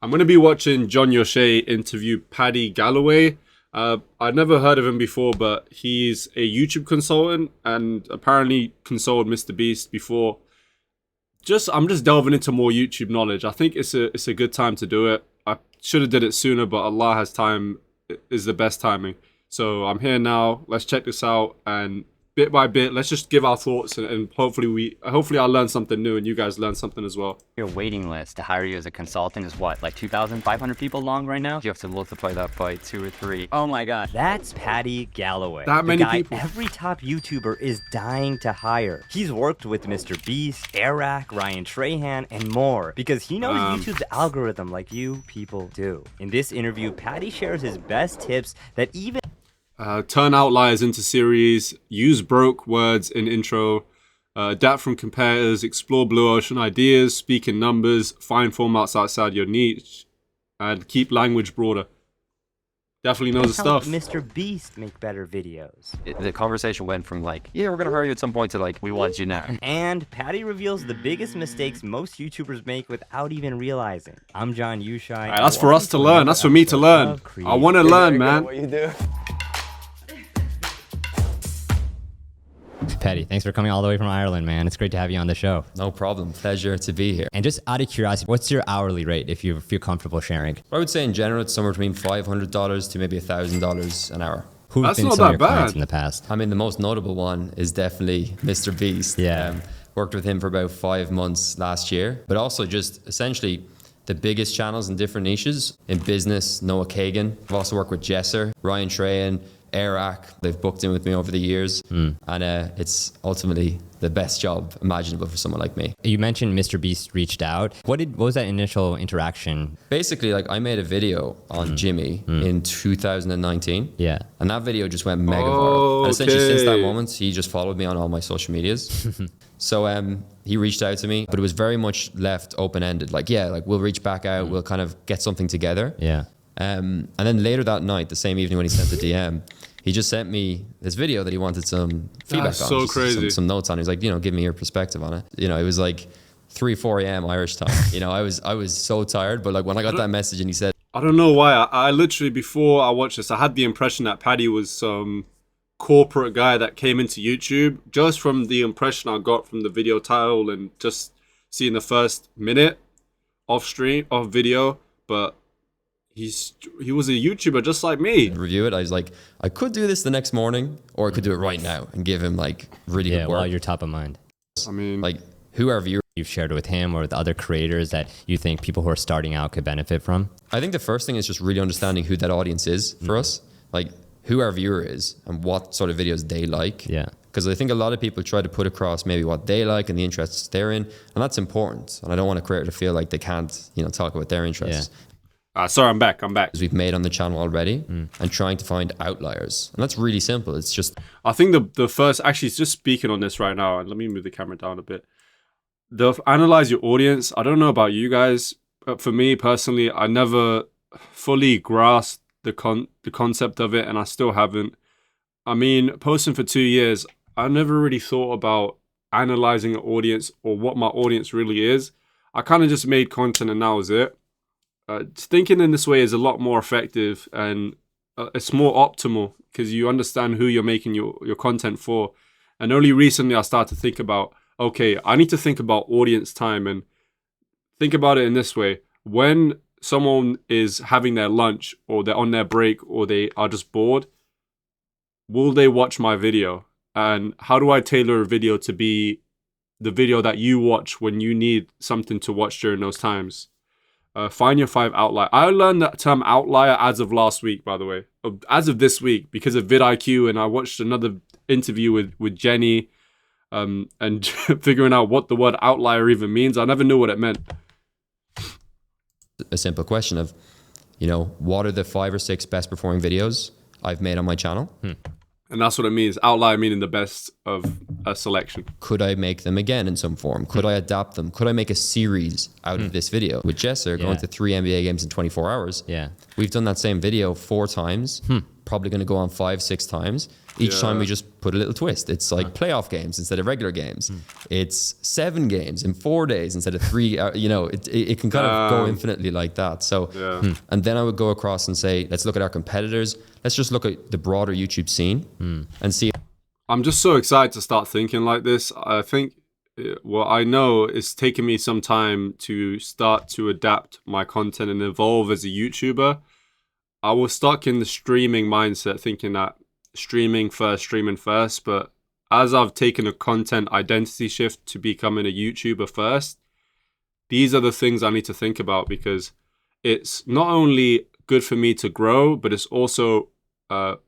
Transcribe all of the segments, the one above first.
I'm going to be watching John Yoshea interview Paddy Galloway. I'd never heard of him before, but he's a YouTube consultant and apparently consulted Mr. Beast before. I'm just delving into more YouTube knowledge. I think it's a good time to do it. I should have did it sooner, but Allah has time is the best timing. So I'm here now. Let's check this out, and bit by bit, let's just give our thoughts, and hopefully I'll learn something new and you guys learn something as well. Your waiting list to hire you as a consultant is what, like 2,500 people long right now? You have to multiply that by 2 or 3. Oh my God. That's Paddy Galloway. That many the guy people. Every top YouTuber is dying to hire. He's worked with Mr. Beast, airrack, Ryan Trahan, and more because he knows YouTube's algorithm like you people do. In this interview, Paddy shares his best tips that even turn outliers into series, use broke words in intro, adapt from competitors, explore blue ocean ideas, speak in numbers, find formats outside your niche, and keep language broader. Definitely knows the stuff. Mr. Beast make better videos. The conversation went from like, yeah, we're gonna hire you at some point to like, we want you now. And Paddy reveals the biggest mistakes most YouTubers make without even realizing. I'm John Yushai. All right, that's for us to learn. That's for me to learn. I want to learn, man. What you do. Paddy, thanks for coming all the way from Ireland, man. It's great to have you on the show. No problem. Pleasure to be here. And just out of curiosity, what's your hourly rate if you feel comfortable sharing? I would say in general, it's somewhere between $500 to maybe $1,000 an hour. Who've That's been not some of that your bad. clients in the past? I mean, the most notable one is definitely Mr. Beast. Yeah. Worked with him for about 5 months last year, but also just essentially the biggest channels in different niches. In business, Noah Kagan. I've also worked with Jesser, Ryan Trahan, airrack. They've booked in with me over the years, and it's ultimately the best job imaginable for someone like me. You mentioned Mr. Beast reached out. What was that initial interaction? Basically, like I made a video on Jimmy in 2019. Yeah. And that video just went mega viral. And essentially since that Okay. moment, he just followed me on all my social medias. So he reached out to me, but it was very much left open-ended. Like, yeah, like we'll reach back out, we'll kind of get something together. Yeah. And then later that night, the same evening when he sent the DM, he just sent me this video that he wanted some feedback That's on. so just crazy. Some notes on. He was like, give me your perspective on it. It was like 3, 4 a.m. Irish time. I was so tired, but like when I got that message and he said, I don't know why. I literally, before I watched this, I had the impression that Paddy was some corporate guy that came into YouTube, just from the impression I got from the video title and just seeing the first minute of video. But he was a YouTuber just like me. review it. I was like, I could do this the next morning, or I could do it right now and give him like really Yeah, good work. while you're top of mind. I mean, Like whoever you're. You've shared it with him or with other creators that you think people who are starting out could benefit from? I think the first thing is just really understanding who that audience is for us. Like who our viewer is and what sort of videos they like. Yeah. Because I think a lot of people try to put across maybe what they like and the interests they're in, and that's important. And I don't want a creator to feel like they can't, talk about their interests. sorry, I'm back. As we've made on the channel already, and trying to find outliers, and that's really simple. It's just I think the first, actually, just speaking on this right now, and let me move the camera down a bit. Analyze your audience. I don't know about you guys, but for me personally, I never fully grasped the concept of it, and I still haven't. I mean, posting for 2 years, I never really thought about analyzing an audience or what my audience really is. I kind of just made content and that was it. Thinking in this way is a lot more effective, and it's more optimal because you understand who you're making your content for. And only recently I started to think about, okay, I need to think about audience time and think about it in this way. When someone is having their lunch or they're on their break or they are just bored, will they watch my video? And how do I tailor a video to be the video that you watch when you need something to watch during those times? Find your 5 outliers. I learned that term outlier as of last week, by the way. As of this week, because of vidIQ, and I watched another interview with Jenny, and figuring out what the word outlier even means. I never knew what it meant. a simple question of, what are the 5 or 6 best performing videos I've made on my channel? And that's what it means. Outlier meaning the best of a selection. Could I make them again in some form? Could I adapt them? Could I make a series out of this video? With Jesser going to 3 NBA games in 24 hours. Yeah. We've done that same video 4 times, probably going to go on 5, 6 times. Each time we just put a little twist. It's like playoff games instead of regular games. It's 7 games in 4 days instead of 3. It can kind of go infinitely like that. So, and then I would go across and say, let's look at our competitors. Let's just look at the broader YouTube scene and see. I'm just so excited to start thinking like this. I think what I know it's taken me some time to start to adapt my content and evolve as a YouTuber. I was stuck in the streaming mindset, thinking that streaming first, but as I've taken a content identity shift to becoming a YouTuber first, these are the things I need to think about, because it's not only good for me to grow, but it's also what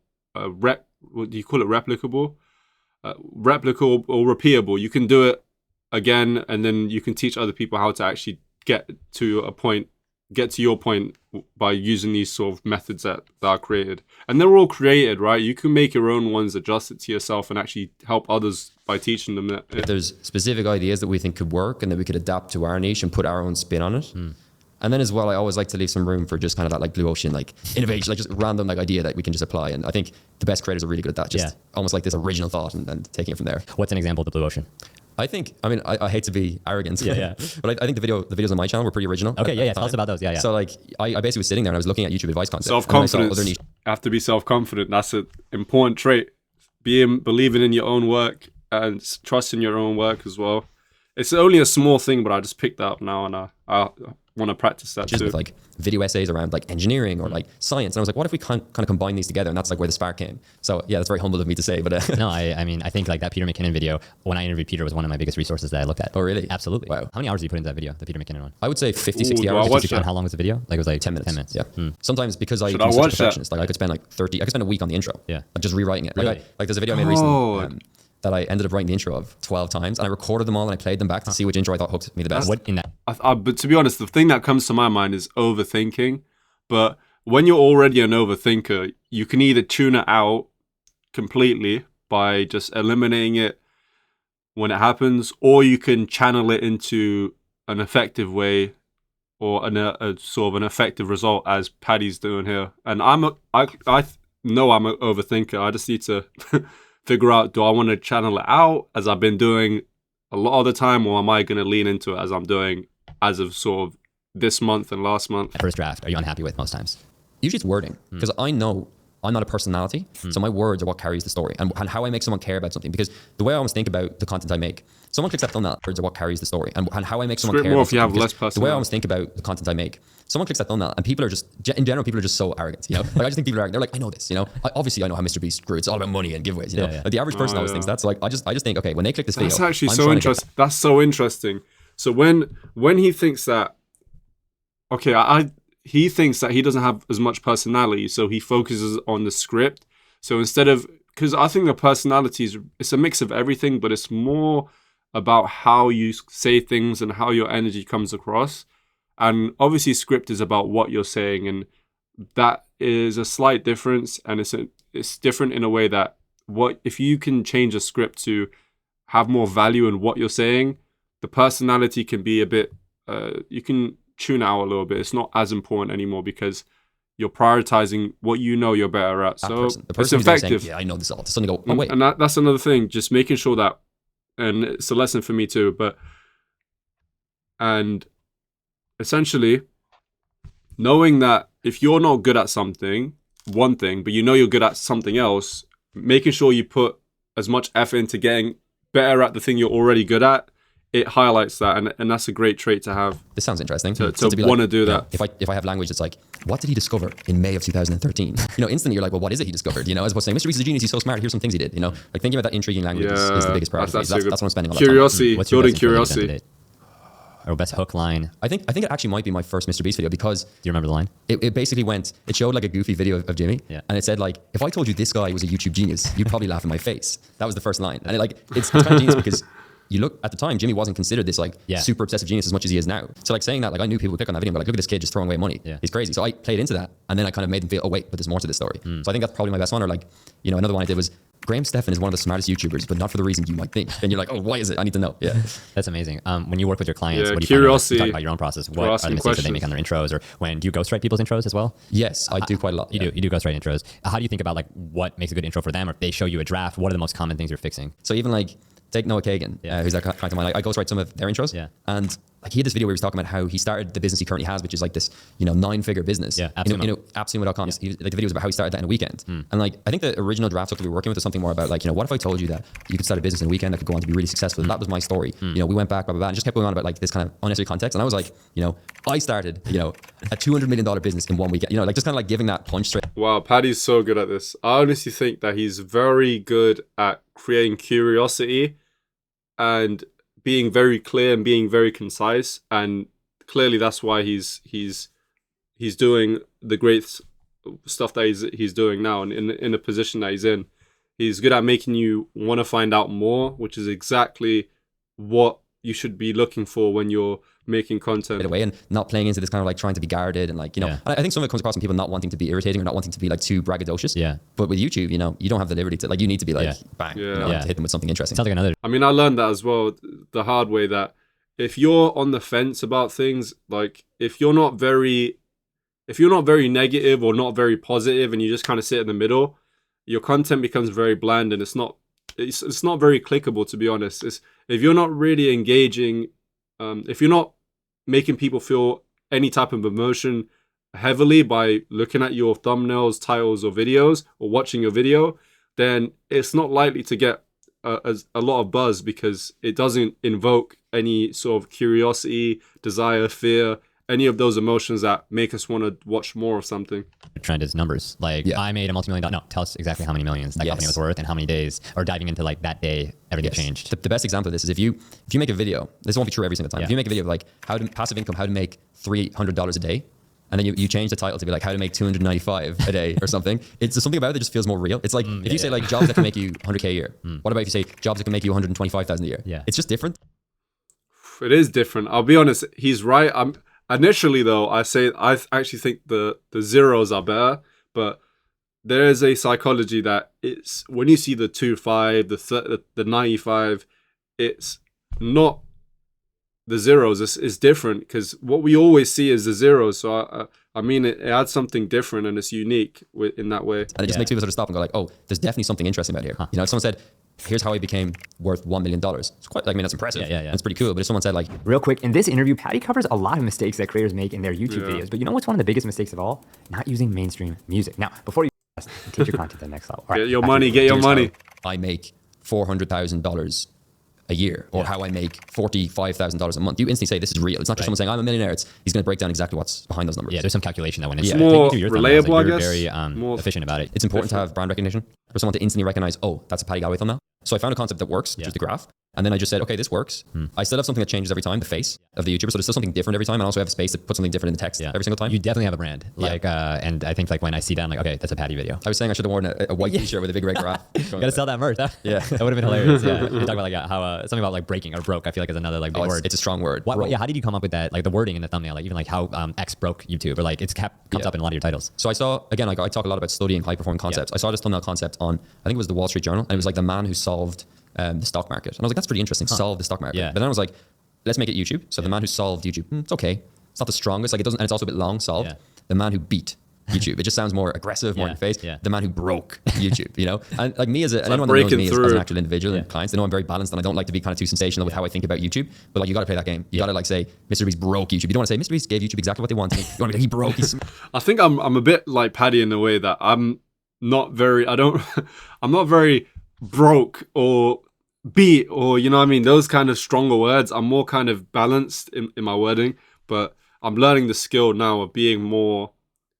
do you call it, replicable or repeatable. You can do it again, and then you can teach other people how to actually get to your point by using these sort of methods that are created. And they're all created, right? You can make your own ones, adjust it to yourself, and actually help others by teaching them that. If there's specific ideas that we think could work and that we could adapt to our niche and put our own spin on it. And then as well, I always like to leave some room for just kind of that like blue ocean, like innovation, like just random like idea that we can just apply. And I think the best creators are really good at that. Just almost like this original thought and taking it from there. What's an example of the blue ocean? I hate to be arrogant, but I think the videos on my channel were pretty original. Okay, tell us about those. So like, I basically was sitting there and I was looking at YouTube advice content. Self-confidence. Have to be self-confident. That's an important trait. Believing in your own work and trusting your own work as well. It's only a small thing, but I just picked that up now, and I want to practice that too. With like video essays around like engineering or like science, and I was like, what if we kind of combine these together? And that's like where the spark came. So yeah, that's very humble of me to say, but no, I mean, I think like that Peter McKinnon video, when I interviewed Peter, was one of my biggest resources that I looked at. Oh really? Absolutely. Wow. How many hours did you put into that video, the Peter McKinnon one? I would say 50, 60 hours. And how long was the video? Like it was like 10 minutes. 10 minutes. Yeah. Sometimes because I'm such a perfectionist, like I could spend like 30, I could spend a week on the intro. Yeah. Like just rewriting it. Really? Like there's a video I made recently that I ended up writing the intro of 12 times, and I recorded them all and I played them back to see which intro I thought hooked me the best. What in that? But to be honest, the thing that comes to my mind is overthinking. But when you're already an overthinker, you can either tune it out completely by just eliminating it when it happens, or you can channel it into an effective way or a sort of an effective result, as Paddy's doing here. And I know I'm an overthinker. I just need to figure out, do I want to channel it out as I've been doing a lot of the time, or am I going to lean into it as I'm doing as of sort of this month and last month? First draft, are you unhappy with most times? Usually it's wording, because I know I'm not a personality, so my words are what carries the story, and how I make someone care about something. Because the way I always think about the content I make, someone clicks that thumbnail, words are what carries the story, and how I make someone care more about if you have something. less personality. The way I always think about the content I make, someone clicks that thumbnail, and people are just, in general, people are just so arrogant, you know? Like I just think people are arrogant. They're like, I know this, you know? Obviously I know how Mr. Beast grew. It's all about money and giveaways, you know? Like the average person always thinks that. So like, I just think, okay, when they click this video, that's actually so interesting. That's so interesting. So when he thinks that, okay, he thinks that he doesn't have as much personality, so he focuses on the script. So instead of, because I think the personality it's a mix of everything, but it's more about how you say things and how your energy comes across. And obviously script is about what you're saying, and that is a slight difference. And it's different in a way that if you can change a script to have more value in what you're saying, the personality can be a bit, you can tune out a little bit. It's not as important anymore because you're prioritizing what you know you're better at. So the person it's effective. Saying, yeah, I know this all. To suddenly go, oh wait. And that's another thing, just making sure that, and it's a lesson for me too, and essentially knowing that if you're not good at something, one thing, but you know you're good at something else, making sure you put as much effort into getting better at the thing you're already good at, it highlights that, and that's a great trait to have. This sounds interesting. To want to do that. If I have language, it's like, what did he discover in May of 2013? You know, instantly you're like, well, what is it he discovered? You know, as opposed to saying, Mr. Beast is a genius, he's so smart, here's some things he did. You know, like thinking about that intriguing language is the biggest priority. That's what I'm spending a lot of time. Curiosity, What's your building best improvement curiosity. to date? Or best hook line? I think it actually might be my first Mr. Beast video, because Do you remember the line? it basically it showed like a goofy video of Jimmy, and it said like, if I told you this guy was a YouTube genius, you'd probably laugh in my face. That was the first line. And it's kind of genius because you look at the time, Jimmy wasn't considered this super obsessive genius as much as he is now. So like saying that, like I knew people would click on that video and be like, look at this kid just throwing away money. Yeah. He's crazy. So I played into that, and then I kind of made them feel, oh wait, but there's more to this story. So I think that's probably my best one. Or like, you know, another one I did was, Graham Stephan is one of the smartest YouTubers, but not for the reason you might think. And you're like, oh, why is it? I need to know. Yeah. That's amazing. When you work with your clients, Yeah, what do you find out? curiosity. You talk about your own process. What are the mistakes that they make on their intros, or when do you ghostwrite people's intros as well? Yes, I do quite a lot. You do ghostwrite intros. How do you think about like what makes a good intro for them, or if they show you a draft, what are the most common things you're fixing? So even like take Noah Kagan, who's like client of mine. I ghostwrite some of their intros. Yeah. And like he had this video where he was talking about how he started the business he currently has, which is like this, 9-figure business. Yeah, AppSumo.com. Yeah. Like the video was about how he started that in a weekend. And like I think the original draft that we were working with was something more about like, what if I told you that you could start a business in a weekend that could go on to be really successful? And that was my story. We went back, blah, blah, blah, and just kept going on about like this kind of unnecessary context. And I was like, I started, a $200 million business in 1 weekend, like just kind of like giving that punch straight. Wow, Paddy's so good at this. I honestly think that he's very good at creating curiosity and being very clear and being very concise, and clearly that's why he's doing the great stuff that he's doing now, and in the position that he's in. He's good at making you want to find out more, which is exactly what you should be looking for when you're making content. Away and not playing into this kind of like trying to be guarded and like, I think some of it comes across from people not wanting to be irritating or not wanting to be like too braggadocious. Yeah. But with YouTube, you don't have the liberty to like, you need to be like, bang, to hit them with something interesting. Sounds like another. I mean, I learned that as well the hard way, that if you're on the fence about things, like if you're not very negative or not very positive and you just kind of sit in the middle, your content becomes very bland and it's not very clickable, to be honest. If you're not really engaging, if you're not making people feel any type of emotion heavily by looking at your thumbnails, titles, or videos, or watching your video, then it's not likely to get a lot of buzz, because it doesn't invoke any sort of curiosity, desire, fear, any of those emotions that make us want to watch more of something. Trend is numbers. Like I made a multi-million dollar. No, tell us exactly how many millions that company was worth and how many days, or diving into like that day everything changed. The best example of this is if you make a video, this won't be true every single time. If you make a video of like passive income, how to make $300 a day, and then you change the title to be like how to make 295 a day or something. It's just something about it that just feels more real. It's like if you say like jobs that can make you 100K a year. What about if you say jobs that can make you 125,000 a year? Yeah. It's just different. It is different. I'll be honest. He's right. Initially, though, I actually think the zeros are better, but there is a psychology that it's when you see the 25, the 95, it's not the zeros. It's different, because what we always see is the zeros. So I mean, it adds something different and it's unique in that way. And it just makes people sort of stop and go like, oh, there's definitely something interesting about here. If someone said, here's how I became worth $1 million. It's quite, that's impressive. Yeah. It's pretty cool. But if someone said like, Real quick, in this interview, Patty covers a lot of mistakes that creators make in their YouTube videos. But you know what's one of the biggest mistakes of all? Not using mainstream music. Now, before you take your content to the next level. All right, get your money. I make $400,000 a year, or how I make $45,000 a month. You instantly say this is real. It's not just someone saying I'm a millionaire. He's going to break down exactly what's behind those numbers. Yeah, there's some calculation that went into It's it. more Taking you through your relatable, thumbnails, I you're guess. very efficient about it. It's important to have brand recognition for someone to instantly recognize, oh, that's a Paddy Galloway thumbnail. So I found a concept that works, which is the graph. And then I just said, okay, this works. I still have something that changes every time, the face of the YouTuber. So there's still something different every time. And I also have a space to put something different in the text every single time. You definitely have a brand. And I think like when I see that, I'm like, okay, that's a Paddy video. I was saying I should have worn a white t-shirt with a big red graph. You gotta sell that merch. Yeah. That would have been hilarious. Yeah. You talk about like how something about like breaking or broke, I feel like is another like big word. It's a strong word. How did you come up with that? Like the wording in the thumbnail, like even like how X broke YouTube, or like comes up in a lot of your titles. So I saw, again, like I talk a lot about studying high performing concepts. I saw this thumbnail concept on, I think it was the Wall Street Journal, and it was like the man who solved the stock market. And I was like, that's pretty interesting. Solve the stock market. Yeah. But then I was like, let's make it YouTube. So the man who solved YouTube, it's okay. It's not the strongest. Like it doesn't, and it's also a bit long. Solved. Yeah. The man who beat YouTube. It just sounds more aggressive, more in your face. Yeah. The man who broke YouTube. And like me as anyone that knows me as an actual individual and clients, they know I'm very balanced, and I don't like to be kind of too sensational with how I think about YouTube. But like you got to play that game. You got to like say Mr. Beast broke YouTube. You don't want to say Mr. Beast gave YouTube exactly what they wanted. You want to be like, he broke. I think I'm a bit like Paddy in the way that I'm not very broke or beat, or you know what I mean, those kind of stronger words. I'm more kind of balanced in my wording, but I'm learning the skill now of being more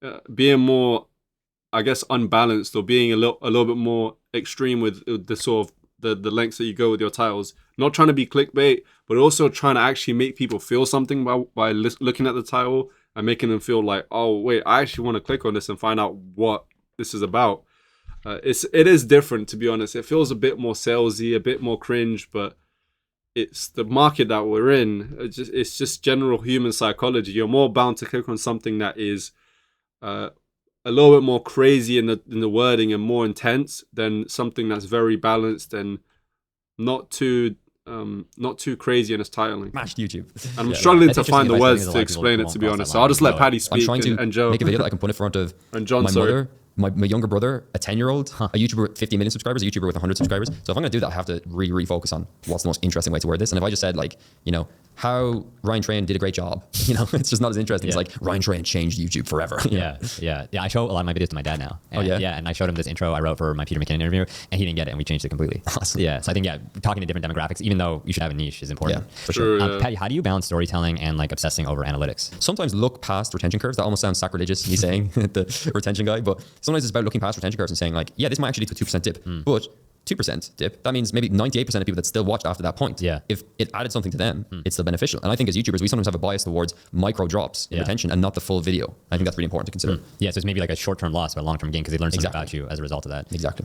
I guess unbalanced, or being a little bit more extreme with the sort of the lengths that you go with your titles. Not trying to be clickbait, but also trying to actually make people feel something by looking at the title and making them feel like, oh wait, I actually want to click on this and find out what this is about. It is different, to be honest. It feels a bit more salesy, a bit more cringe, but it's the market that we're in. It's just general human psychology. You're more bound to click on something that is a little bit more crazy in the wording and more intense than something that's very balanced and not too crazy in its titling. Mashed YouTube. I'm struggling That's to find the interesting advice. words I think to a lot of explain people it, to be won't honest. cross So that I'll just line. let Paddy I'm speak trying to and Joe make a video that I can put in front of and John. my Sorry. mother, my younger brother, a 10-year-old, a YouTuber with 50 million subscribers, a YouTuber with 100 subscribers. So if I'm going to do that, I have to really focus on what's the most interesting way to word this. And if I just said like, you know, how Ryan Trahan did a great job, you know, it's just not as interesting. It's like Ryan Trahan changed YouTube forever. Yeah. I show a lot of my videos to my dad now. And, yeah? and I showed him this intro I wrote for my Peter McKinnon interview, and he didn't get it, and we changed it completely. Awesome. Yeah, so I think talking to different demographics, even though you should have a niche, is important. Yeah, for sure. Sure, yeah. Patty, how do you balance storytelling and like obsessing over analytics? Sometimes look past retention curves. That almost sounds sacrilegious, me saying the retention guy, but sometimes it's about looking past retention curves and saying like, yeah, this might actually lead to a 2% dip, but 2% dip, that means maybe 98% of people that still watched after that point. Yeah. If it added something to them, it's still beneficial. And I think as YouTubers, we sometimes have a bias towards micro drops in retention and not the full video. I think that's really important to consider. Yeah, so it's maybe like a short-term loss but a long-term gain because they learn something Exactly. about you as a result of that. Exactly.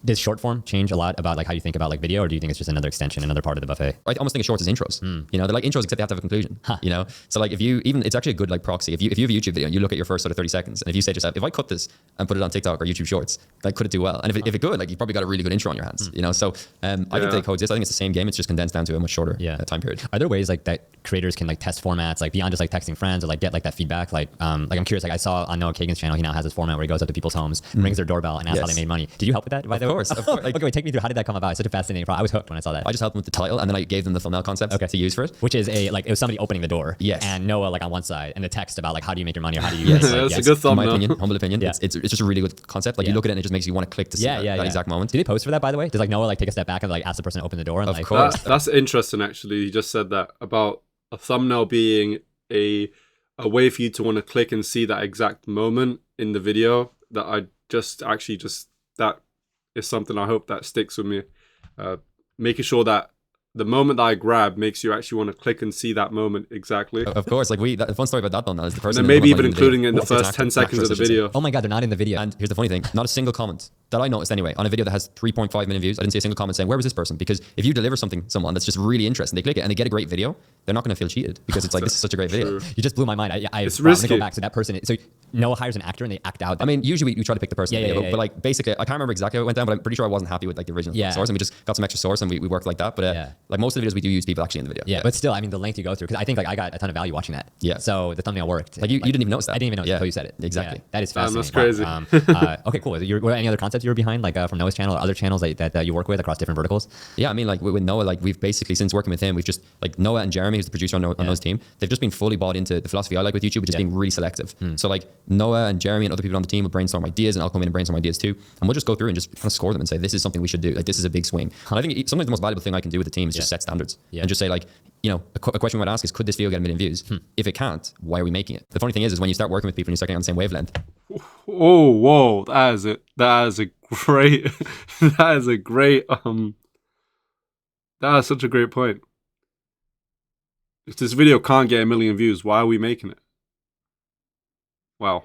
Does short form change a lot about like how you think about like video, or do you think it's just another extension, another part of the buffet? I almost think of shorts as intros. You know, they're like intros except they have to have a conclusion. You know, so like if you even, it's actually a good like proxy. If you have a YouTube video and you look at your first sort of 30 seconds, and if you say to yourself, if I cut this and put it on TikTok or YouTube Shorts, like could it do well? And if it could, like you probably got a really good intro on your hands. You know, so I think they coexist. I think it's the same game. It's just condensed down to a much shorter time period. Are there ways like that creators can like test formats like beyond just like texting friends or like get like that feedback? Like I'm curious. Like I saw on Noah Kagan's channel, he now has this format where he goes up to people's homes, rings their doorbell, and asks how they made money. Did you help with that? By the way? Of course. Okay, wait, take me through. How did that come about? It's such a fascinating problem. I was hooked when I saw that. I just helped them with the title, and then I gave them the thumbnail concept to use for it. Which is it was somebody opening the door. Yes. And Noah like on one side, and the text about like how do you make your money or how do you. Yes. Like, That's a good In my thumbnail. opinion, humble opinion, Yeah. it's just a really good concept. Like you look at it and it just makes you want to click to see that exact moment. Do they post for that, by the way? Does like Noah like take a step back and like ask the person to open the door? And, Of like, course. That's interesting, actually. You just said that about a thumbnail being a way for you to want to click and see that exact moment in the video. That that is something I hope that sticks with me. Making sure that the moment that I grab makes you actually want to click and see that moment exactly. Of course, like the fun story about that thumbnail is the person. And then maybe even including it in the first 10 seconds of the video. oh my god, they're not in the video. And here's the funny thing: not a single comment that I noticed anyway on a video that has 3.5 million views. I didn't see a single comment saying where was this person, because if you deliver someone that's just really interesting, they click it and they get a great video, they're not going to feel cheated because it's like this is such a great video. You just blew my mind. It's I'm gonna risky. go back to that person. So Noah hires an actor and they act out. I mean, usually we try to pick the person, in the video, yeah. but like basically, I can't remember exactly how it went down, but I'm pretty sure I wasn't happy with like the original source, and we just got some extra source and we worked like that. But like most of the videos, we do use people actually in the video. Yeah, but still, I mean, the length you go through, because I think like I got a ton of value watching that. Yeah. So the thumbnail worked. Like you didn't even notice that. I didn't even notice until you said it. Exactly. Yeah, that is fascinating. That's crazy. Wow. Okay, cool. Were there any other concepts you were behind, like from Noah's channel or other channels that you work with across different verticals? Yeah, I mean, like with Noah, like we've basically, since working with him, we've just like Noah and Jeremy, who's the producer on Noah's team, they've just been fully bought into the philosophy I like with YouTube, which is being really selective. So like Noah and Jeremy and other people on the team will brainstorm ideas, and I'll come in and brainstorm ideas too, and we'll just go through and just kind of score them and say this is something we should do. Like this is a big swing. And I think sometimes the most valuable thing I can do with the team is just set standards and just say like, you know, a question we might ask is, could this video get 1 million views? If it can't, why are we making it? The funny thing is when you start working with people and you start getting on the same wavelength. Oh, whoa! That is a great. That is such a great point. If this video can't get 1 million views, why are we making it? Wow.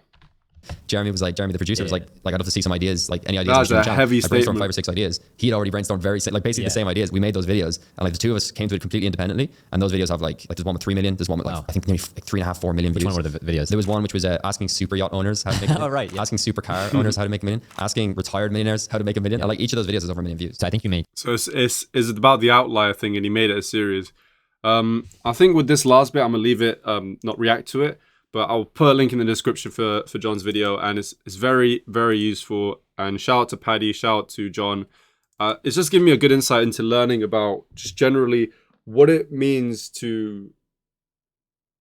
Jeremy, the producer, was like I'd love to see some ideas, like any ideas. That was a heavy I brainstormed statement. 5 or 6 ideas. He'd already brainstormed basically the same ideas. We made those videos, and like the two of us came to it completely independendly. And those videos have like there's one with 3 million, there's one with like I think maybe like 3.5, 4 million views. Which one were the videos? There was one which was asking super yacht owners how to make $1 million. Oh, right, yeah. Asking supercar owners how to make $1 million. Asking retired millionaires how to make $1 million. And like each of those videos is over 1 million views. So I think you made. So it's about the outlier thing, and he made it a series. I think with this last bit, I'm gonna leave it, not react to it, but I'll put a link in the description for John's video, and it's very, very useful. And shout out to Paddy, shout out to John. It's just giving me a good insight into learning about just generally what it means to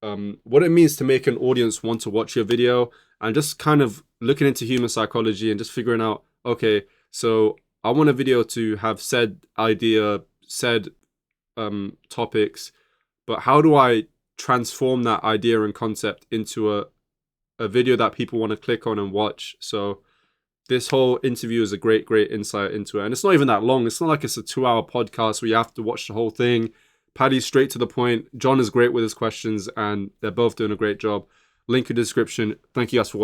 make an audience want to watch your video, and just kind of looking into human psychology and just figuring out, okay, so I want a video to have said idea, said topics, but how do I transform that idea and concept into a video that people want to click on and watch? So this whole interview is a great insight into it. And it's not even that long. It's not like it's a 2-hour podcast where you have to watch the whole thing. Paddy's straight to the point. John is great with his questions, and they're both doing a great job. Link in the description. Thank you guys for watching.